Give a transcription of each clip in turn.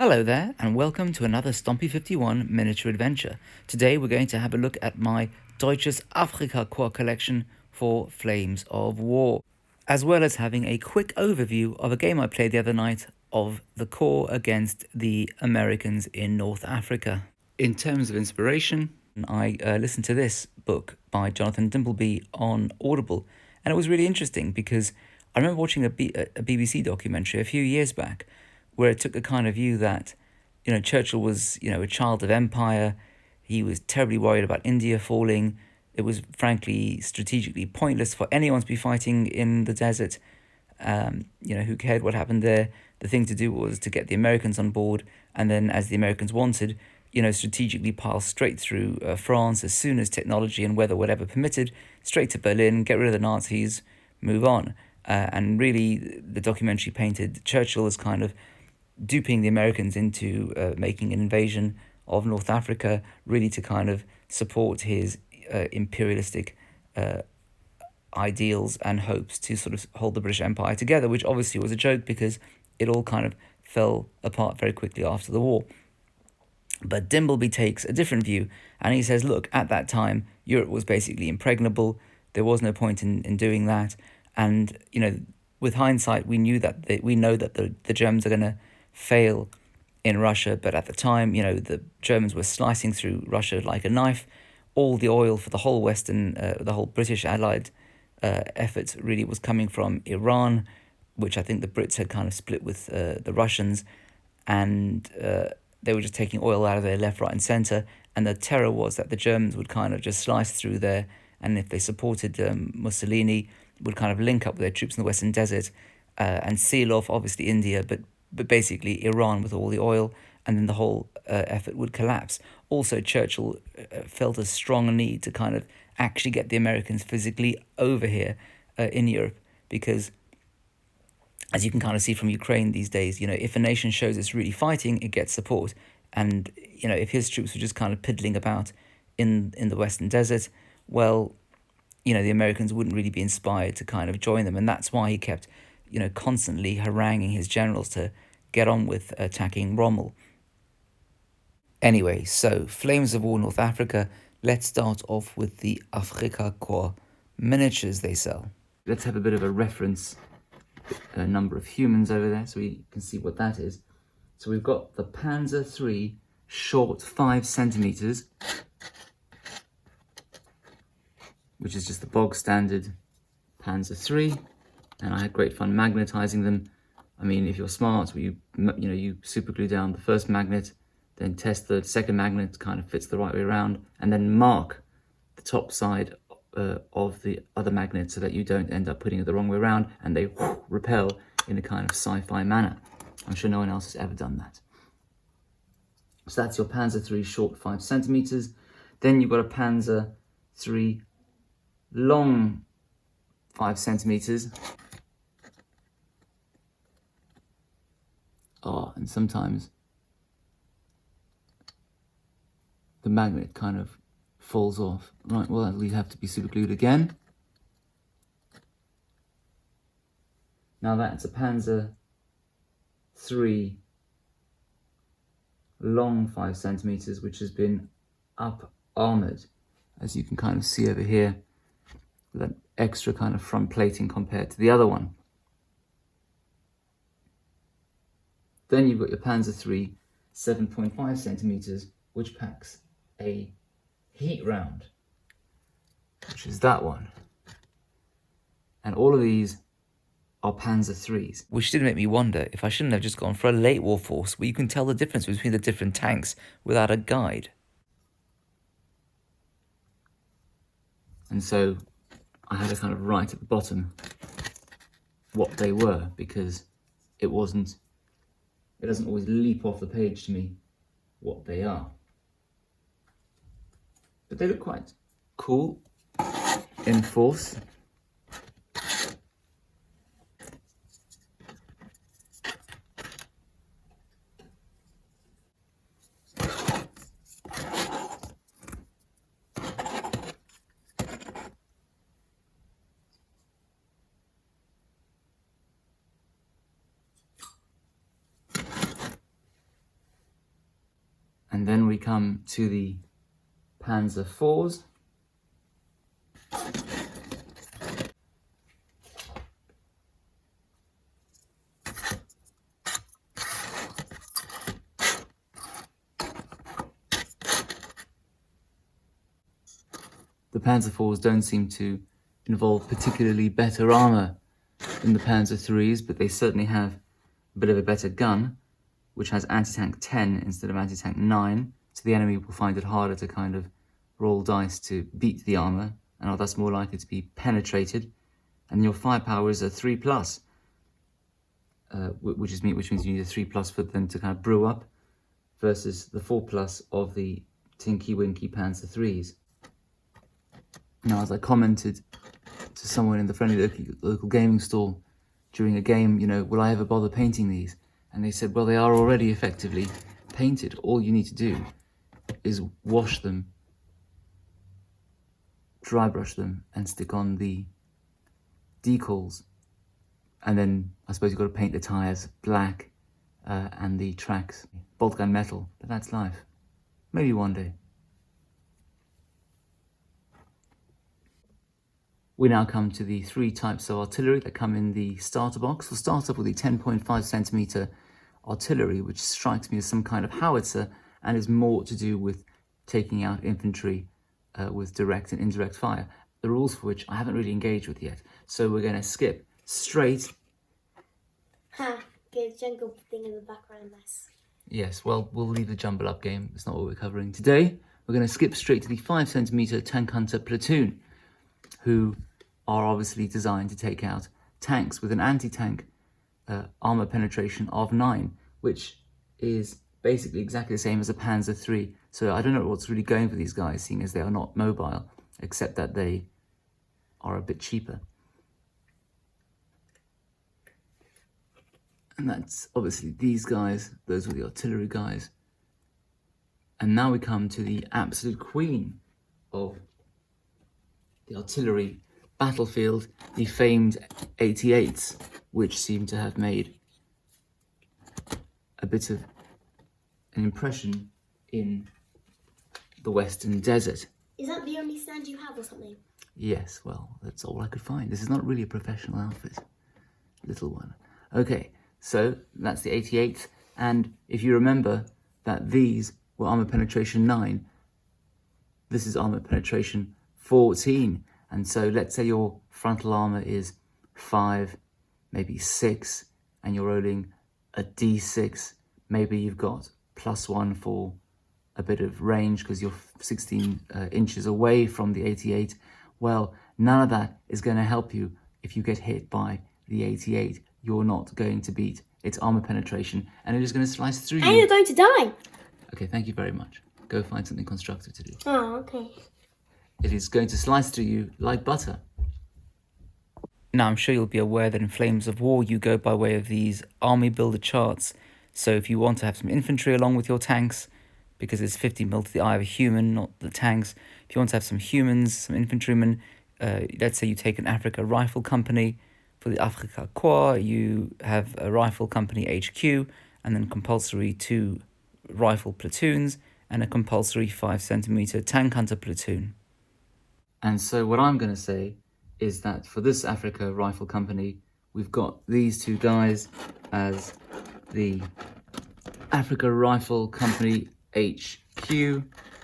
Hello there, and welcome to another Stompy 51 miniature adventure. Today we're going to have a look at my Deutsches Afrika Korps collection for Flames of War, as well as having a quick overview of a game I played the other night of the Corps against the Americans in North Africa. In terms of inspiration, I listened to this book by Jonathan Dimbleby on Audible, and it was really interesting because I remember watching a BBC documentary a few years back where it took a kind of view that, Churchill was, a child of empire. He was terribly worried about India falling. It was frankly strategically pointless for anyone to be fighting in the desert. Who cared what happened there? The thing to do was to get the Americans on board, and then, as the Americans wanted, strategically pile straight through France as soon as technology and weather whatever permitted, straight to Berlin, get rid of the Nazis, move on. And really, the documentary painted Churchill as kind of duping the Americans into making an invasion of North Africa, really to kind of support his imperialistic ideals and hopes to sort of hold the British Empire together, which obviously was a joke because it all kind of fell apart very quickly after the war. But Dimbleby takes a different view, and he says, look, at that time, Europe was basically impregnable. There was no point in doing that. And, with hindsight, we know that the Germans are going to fail in Russia, but at the time, the Germans were slicing through Russia like a knife. All the oil for the whole the whole British Allied efforts really was coming from Iran, which I think the Brits had kind of split with the Russians, and they were just taking oil out of there left, right, and centre. And the terror was that the Germans would kind of just slice through there, and if they supported Mussolini, would kind of link up with their troops in the Western Desert and seal off, obviously, India, but basically Iran with all the oil, and then the whole effort would collapse. Also, Churchill felt a strong need to kind of actually get the Americans physically over here in Europe, because, as you can kind of see from Ukraine these days, if a nation shows it's really fighting, it gets support. And, if his troops were just kind of piddling about in the Western Desert, well, the Americans wouldn't really be inspired to kind of join them. And that's why he kept, constantly haranguing his generals to get on with attacking Rommel. Anyway, so Flames of War North Africa, let's start off with the Afrika Korps miniatures they sell. Let's have a bit of a reference number of humans over there so we can see what that is. So we've got the Panzer III short 5 centimeters, which is just the bog standard Panzer III, and I had great fun magnetizing them. I mean, if you're smart, you super glue down the first magnet, then test the second magnet kind of fits the right way around, and then mark the top side of the other magnet so that you don't end up putting it the wrong way around and they repel in a kind of sci-fi manner. I'm sure no one else has ever done that. So that's your Panzer III short 5 centimeters. Then you've got a Panzer III long 5 centimeters. And sometimes the magnet kind of falls off. Right, well, that'll have to be super glued again. Now that's a Panzer III long 5 centimeters, which has been up armored, as you can kind of see over here, with that extra kind of front plating compared to the other one. Then you've got your Panzer III 7.5 centimeters, which packs a heat round, which is that one. And all of these are Panzer IIIs, which did make me wonder if I shouldn't have just gone for a late war force where you can tell the difference between the different tanks without a guide. And so I had to kind of write at the bottom what they were, because it doesn't always leap off the page to me what they are. But they look quite cool in force. And then we come to the Panzer IVs. The Panzer IVs don't seem to involve particularly better armour than the Panzer IIIs, but they certainly have a bit of a better gun, which has anti-tank 10 instead of anti-tank 9, so the enemy will find it harder to kind of roll dice to beat the armour, and are thus more likely to be penetrated. And your firepower is a 3+, which means you need a 3+ for them to kind of brew up, versus the 4+ of the Tinky Winky Panzer IIIs. Now, as I commented to someone in the friendly local gaming stall during a game, will I ever bother painting these? And they said, well, they are already effectively painted. All you need to do is wash them, dry brush them, and stick on the decals. And then I suppose you've got to paint the tyres black and the tracks bolt gun metal, but that's life. Maybe one day. We now come to the 3 types of artillery that come in the starter box. We'll start off with the 10.5 centimeter artillery, which strikes me as some kind of howitzer and is more to do with taking out infantry with direct and indirect fire, the rules for which I haven't really engaged with yet. So we're going to skip straight. Good jungle thing in the background, nice. Yes, well, we'll leave the jumble up game. It's not what we're covering today. We're going to skip straight to the 5 centimeter tank hunter platoon, who are obviously designed to take out tanks with an anti-tank armor penetration of 9, which is basically exactly the same as a Panzer III. So I don't know what's really going for these guys, seeing as they are not mobile, except that they are a bit cheaper. And that's obviously these guys. Those were the artillery guys. And now we come to the absolute queen of the artillery battlefield, the famed 88s, which seem to have made a bit of an impression in the Western Desert. Is that the only stand you have or something? Yes, well, that's all I could find. This is not really a professional outfit. Little one. Okay, so that's the 88th. And if you remember that these were armor penetration 9, this is armor penetration 14. And so let's say your frontal armor is 5, maybe 6, and you're rolling a D6. Maybe you've got +1 for a bit of range because you're 16 inches away from the 88. Well, none of that is going to help you if you get hit by the 88. You're not going to beat its armor penetration, and it is going to slice through you. And you're going to die. Okay, thank you very much. Go find something constructive to do. Oh, okay. It is going to slice through you like butter. Now, I'm sure you'll be aware that in Flames of War, you go by way of these army builder charts. So if you want to have some infantry along with your tanks, because it's 50 mil to the eye of a human, not the tanks. If you want to have some humans, some infantrymen, let's say you take an Afrika Rifle Company. For the Afrika Korps, you have a Rifle Company HQ, and then compulsory 2 rifle platoons, and a compulsory 5 centimeter tank hunter platoon. And so what I'm going to say is that for this Afrika Rifle Company, we've got these 2 guys as the Afrika Rifle Company HQ.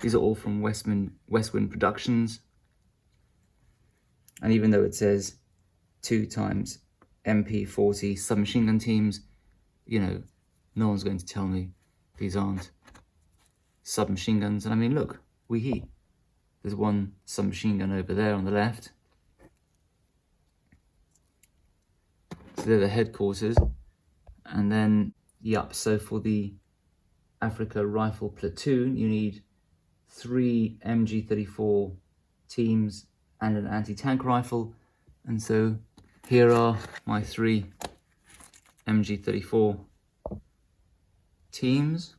These are all from Westwind Productions. And even though it says 2 times MP40 submachine gun teams, no one's going to tell me these aren't submachine guns. And I mean, look, there's one submachine gun over there on the left. So they're the headquarters. And then, so for the Afrika Rifle Platoon, you need 3 MG34 teams and an anti-tank rifle. And so here are my 3 MG34 teams.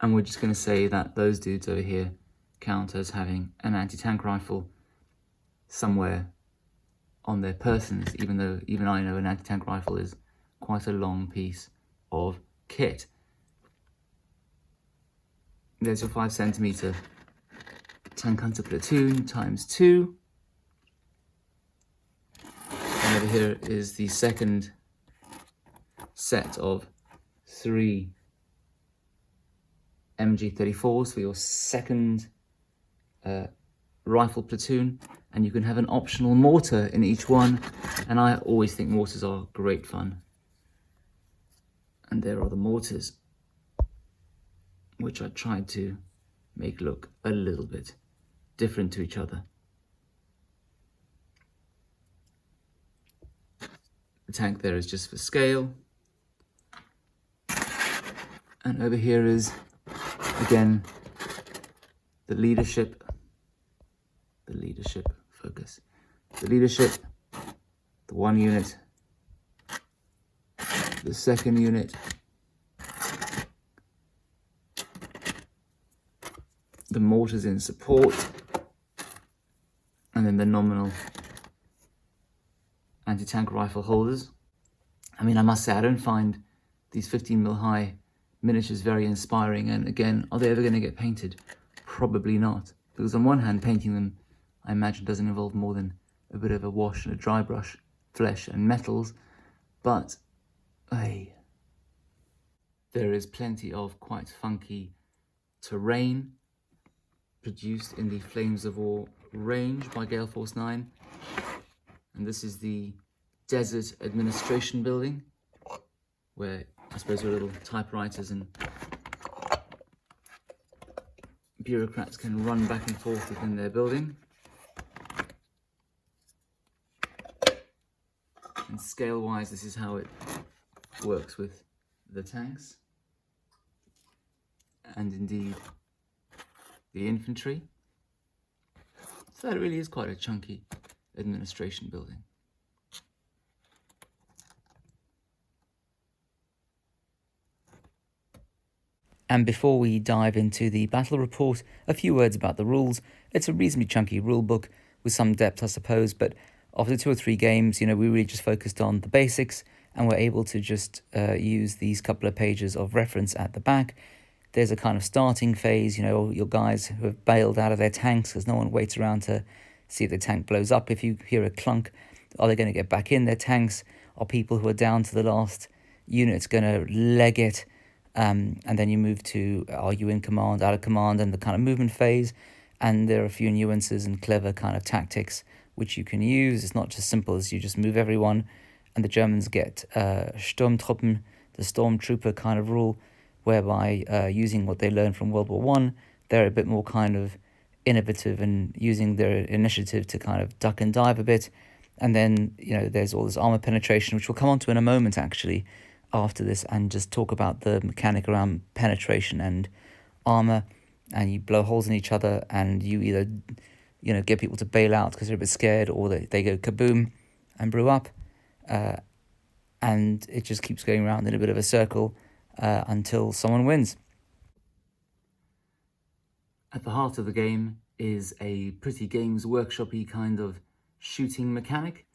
And we're just going to say that those dudes over here count as having an anti-tank rifle somewhere on their persons, even though even I know an anti-tank rifle is quite a long piece of kit. There's your 5cm tank hunter platoon times 2. And over here is the second set of 3 MG34s for your second rifle platoon, and you can have an optional mortar in each one, and I always think mortars are great fun. And there are the mortars, which I tried to make look a little bit different to each other. The tank there is just for scale. And over here is, again, the leadership, focus. The leadership, the 1 unit, the 2nd unit, the mortars in support, and then the nominal anti-tank rifle holders. I mean, I must say, I don't find these 15mm high miniatures very inspiring, and again, are they ever going to get painted? Probably not, because on one hand, painting them, I imagine, doesn't involve more than a bit of a wash and a dry brush, flesh and metals, but hey, there is plenty of quite funky terrain produced in the Flames of War range by Gale Force 9. And this is the Desert Administration Building, where I suppose your little typewriters and bureaucrats can run back and forth within their building. And scale-wise, this is how it works with the tanks. And indeed, the infantry. So that really is quite a chunky administration building. And before we dive into the battle report, a few words about the rules. It's a reasonably chunky rule book with some depth, I suppose, but after 2 or 3 games, we really just focused on the basics and were able to just use these couple of pages of reference at the back. There's a kind of starting phase, your guys who have bailed out of their tanks because no one waits around to see if the tank blows up. If you hear a clunk, are they going to get back in their tanks? Are people who are down to the last units going to leg it? And then you move to, are you in command, out of command, and the kind of movement phase. And there are a few nuances and clever kind of tactics which you can use. It's not just simple as you just move everyone. And the Germans get Sturmtruppen, the stormtrooper kind of rule, whereby using what they learned from World War I, they're a bit more kind of innovative and using their initiative to kind of duck and dive a bit. And then, there's all this armor penetration, which we'll come on to in a moment, actually, after this, and just talk about the mechanic around penetration and armor. And you blow holes in each other, and you either, get people to bail out because they're a bit scared, or they go kaboom and brew up. And it just keeps going around in a bit of a circle until someone wins. At the heart of the game is a pretty Games Workshop-y kind of shooting mechanic,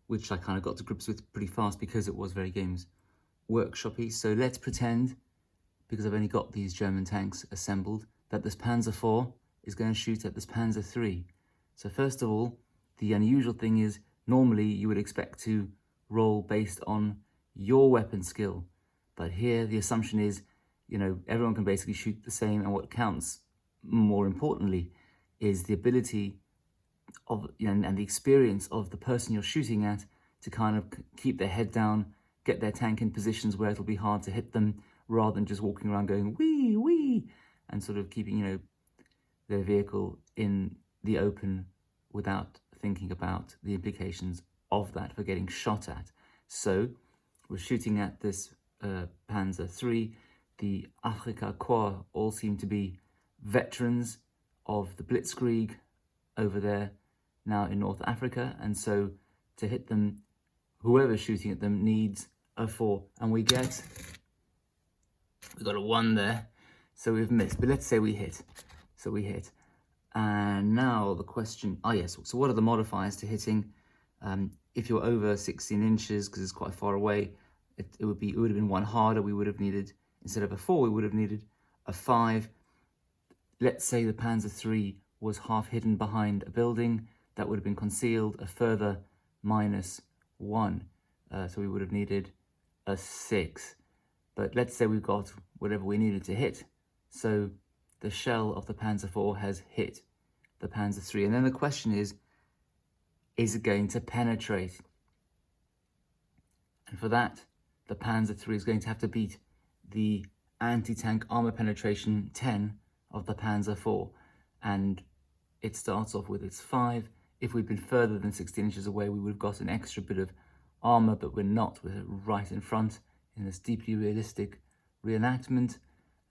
which I kind of got to grips with pretty fast because it was very Games Workshop-y. So let's pretend, because I've only got these German tanks assembled, that this Panzer IV is going to shoot at this Panzer III. So first of all, the unusual thing is, normally you would expect to roll based on your weapon skill. But here the assumption is, everyone can basically shoot the same, and what counts, more importantly, is the ability of and the experience of the person you're shooting at to kind of keep their head down, get their tank in positions where it'll be hard to hit them, rather than just walking around going wee wee and sort of keeping their vehicle in the open without thinking about the implications of that for getting shot at. So we're shooting at this Panzer III. The Afrika Korps all seem to be veterans of the Blitzkrieg over there now in North Africa, and so to hit them, whoever's shooting at them needs a 4, and we got a 1 there, so we've missed, but let's say we hit. And now the question, yes, so what are the modifiers to hitting? If you're over 16 inches, because it's quite far away, it would have been one harder. We would have needed, instead of a 4, we would have needed a 5. Let's say the Panzer III was half hidden behind a building, that would have been concealed, a further -1. So we would have needed a 6. But let's say we've got whatever we needed to hit. So the shell of the Panzer IV has hit the Panzer III. And then the question is it going to penetrate? And for that, the Panzer III is going to have to beat the anti-tank armor penetration 10 of the Panzer IV. And it starts off with its 5. If we'd been further than 16 inches away, we would have got an extra bit of armor, but we're not. We're right in front in this deeply realistic reenactment.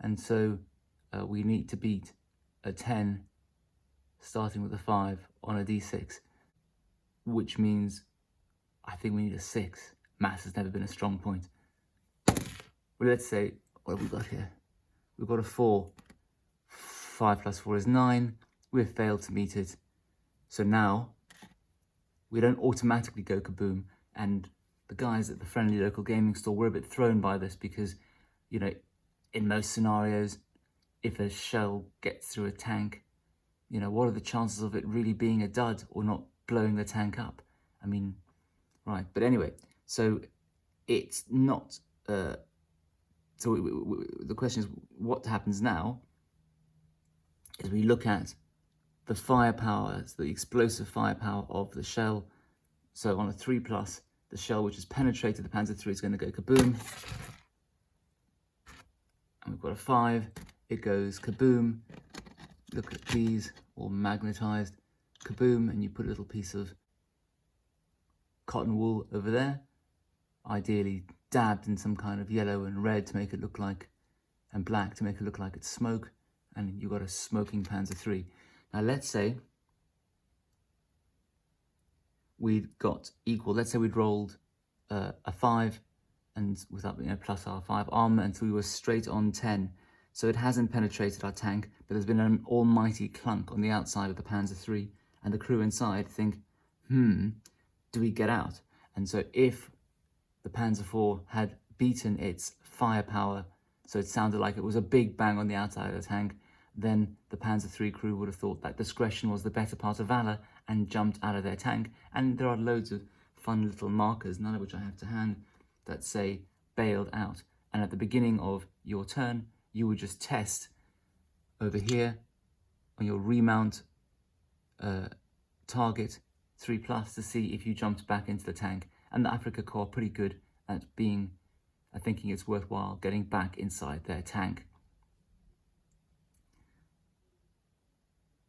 And so we need to beat a 10, starting with a 5 on a d6, which means I think we need a 6. Maths has never been a strong point. Well, let's say, what have we got here? We've got a 4. 5 plus 4 is 9. We've failed to meet it. So now we don't automatically go kaboom. And the guys at the friendly local gaming store were a bit thrown by this because, you know, in most scenarios, if a shell gets through a tank, you know, what are the chances of it really being a dud or not blowing the tank up? I mean, right. But anyway, so it's not... the question is, what happens now is we look at the firepower, the explosive firepower of the shell. So on a 3+, the shell which has penetrated the Panzer III is going to go kaboom. And we've got a 5, it goes kaboom. Look at these, all magnetized, kaboom, and you put a little piece of cotton wool over there, ideally dabbed in some kind of yellow and red to make it look like, and black to make it look like it's smoke, and you've got a smoking Panzer III. Now let's say we'd got equal, let's say we'd rolled a 5 and without, you know, plus our 5 armor until we were straight on 10. So it hasn't penetrated our tank, but there's been an almighty clunk on the outside of the Panzer III, and the crew inside think, do we get out? And so if the Panzer IV had beaten its firepower, so it sounded like it was a big bang on the outside of the tank, then the Panzer III crew would have thought that discretion was the better part of valor and jumped out of their tank. And there are loads of fun little markers, none of which I have to hand, that say bailed out. And at the beginning of your turn, you would just test over here on your remount target 3+ to see if you jumped back into the tank. And the Afrika Korps are pretty good at thinking it's worthwhile getting back inside their tank.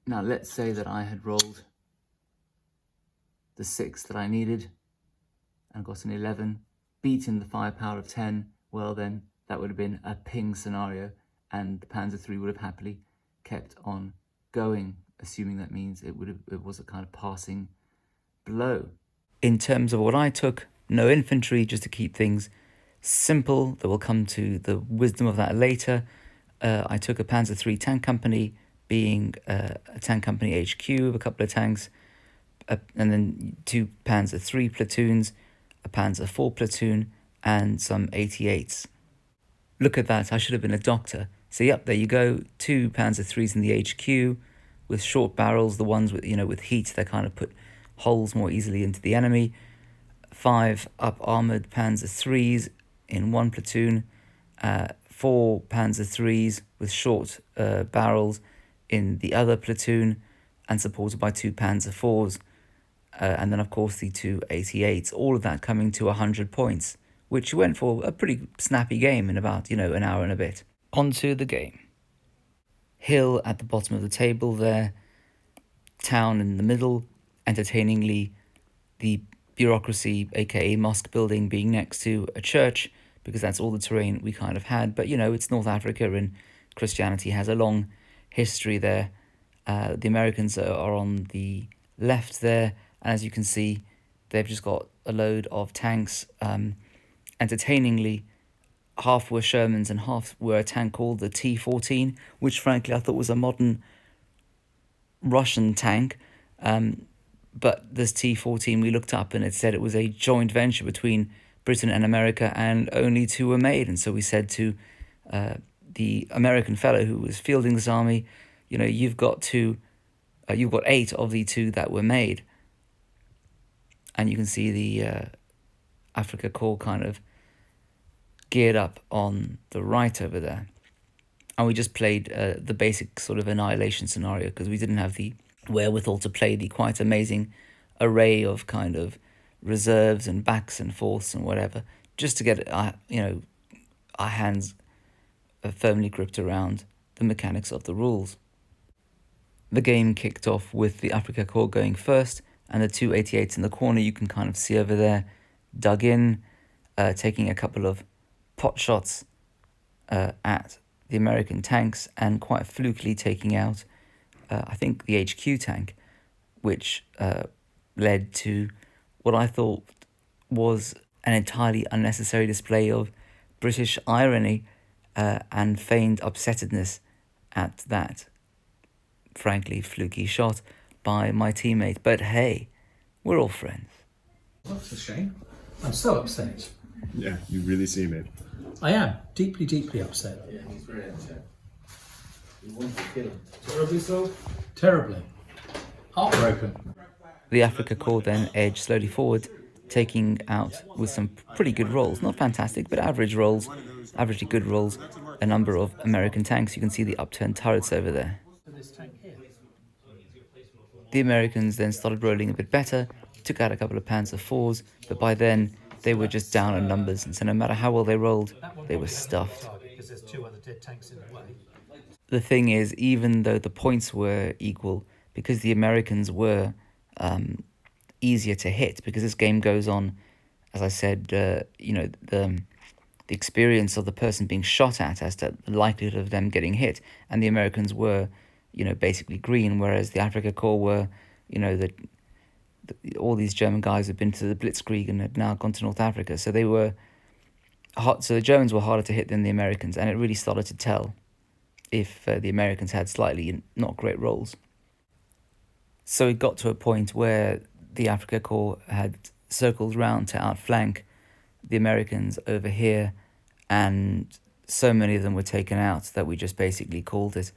Now let's say that I had rolled the 6 that I needed and got an 11, beaten the firepower of 10. Well then, that would have been a ping scenario, and the Panzer III would have happily kept on going, assuming that means it was a kind of passing blow. In terms of what I took, no infantry, just to keep things simple. That we'll come to the wisdom of that later. I took a Panzer III tank company, being a tank company HQ of a couple of tanks, and then 2 Panzer III platoons, a Panzer IV platoon, and some 88s. Look at that, I should have been a doctor. So yep, there you go, 2 Panzer IIIs in the HQ with short barrels, the ones with, you know, with heat that kind of put holes more easily into the enemy. 5 up-armoured Panzer IIIs in one platoon, 4 Panzer IIIs with short barrels in the other platoon, and supported by 2 Panzer IVs, and then of course the 2 88s, all of that coming to 100 points, which went for a pretty snappy game in about, you know, an hour and a bit. On to the game. Hill at the bottom of the table there, town in the middle, entertainingly the bureaucracy, aka mosque building, being next to a church, because that's all the terrain we kind of had. But, you know, it's North Africa and Christianity has a long history there. The Americans are on the left there, and as you can see, they've just got a load of tanks. Entertainingly, half were Shermans and half were a tank called the T-14, which frankly I thought was a modern Russian tank, But this T-14 we looked up and it said it was a joint venture between Britain and America, and only 2 were made. And so we said to the American fellow who was fielding this army, you've got 8 of the 2 that were made. And you can see the Afrika Korps kind of geared up on the right over there. And we just played the basic sort of annihilation scenario because we didn't have the wherewithal to play the quite amazing array of kind of reserves and backs and forths and whatever, just to get our hands firmly gripped around the mechanics of the rules. The game kicked off with the Afrika Korps going first, and the 288s in the corner you can kind of see over there, dug in, taking a couple of pot shots at the American tanks, and quite flukily taking out, I think, the HQ tank, which led to what I thought was an entirely unnecessary display of British irony and feigned upsettedness at that, frankly, fluky shot by my teammate. But hey, we're all friends. That's a shame. I'm so upset. Yeah, you really seem it. I am deeply, deeply upset. Yeah, he's very upset. You want to kill him. Terribly so? Terribly. Heartbroken. The Afrika Korps then edged slowly forward, taking out, with some pretty good rolls, not fantastic, but averagely good rolls, a number of American tanks. You can see the upturned turrets over there. The Americans then started rolling a bit better, took out a couple of Panzer IVs, but by then they were just down on numbers, and so no matter how well they rolled, they were stuffed. Because there's 2 other dead tanks in the way. The thing is, even though the points were equal, because the Americans were easier to hit, because this game goes on, as I said, the experience of the person being shot at as to the likelihood of them getting hit, and the Americans were, basically green, whereas the Afrika Korps were, all these German guys had been to the Blitzkrieg and had now gone to North Africa, so they were hot. So the Germans were harder to hit than the Americans, and it really started to tell if the Americans had slightly not great rolls. So it got to a point where the Afrika Korps had circled round to outflank the Americans over here, and so many of them were taken out that we just basically called it.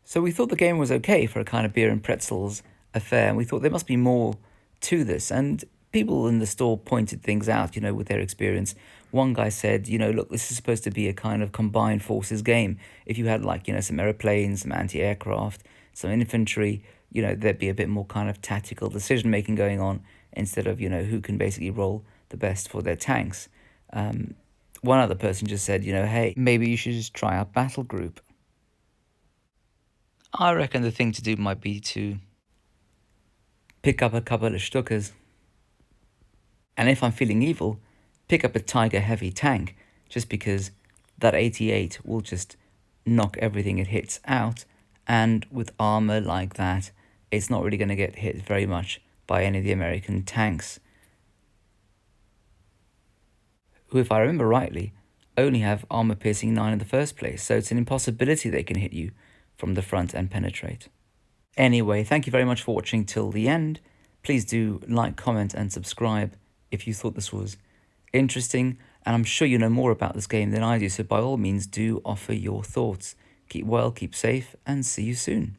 So we thought the game was okay for a kind of beer and pretzels affair, and we thought there must be more to this, and people in the store pointed things out, with their experience. One guy said, look, this is supposed to be a kind of combined forces game. If you had some aeroplanes, some anti-aircraft, some infantry, there'd be a bit more kind of tactical decision-making going on instead of, who can basically roll the best for their tanks. One other person just said, hey, maybe you should just try out Battle Group. I reckon the thing to do might be to pick up a couple of Stuckers. And if I'm feeling evil, pick up a Tiger heavy tank, just because that 88 will just knock everything it hits out, and with armor like that, it's not really going to get hit very much by any of the American tanks, who, if I remember rightly, only have armor piercing 9 in the first place, so it's an impossibility they can hit you from the front and penetrate. Anyway, thank you very much for watching till the end. Please do like, comment and subscribe if you thought this was interesting, and I'm sure you know more about this game than I do, so by all means do offer your thoughts. Keep well, keep safe, and see you soon.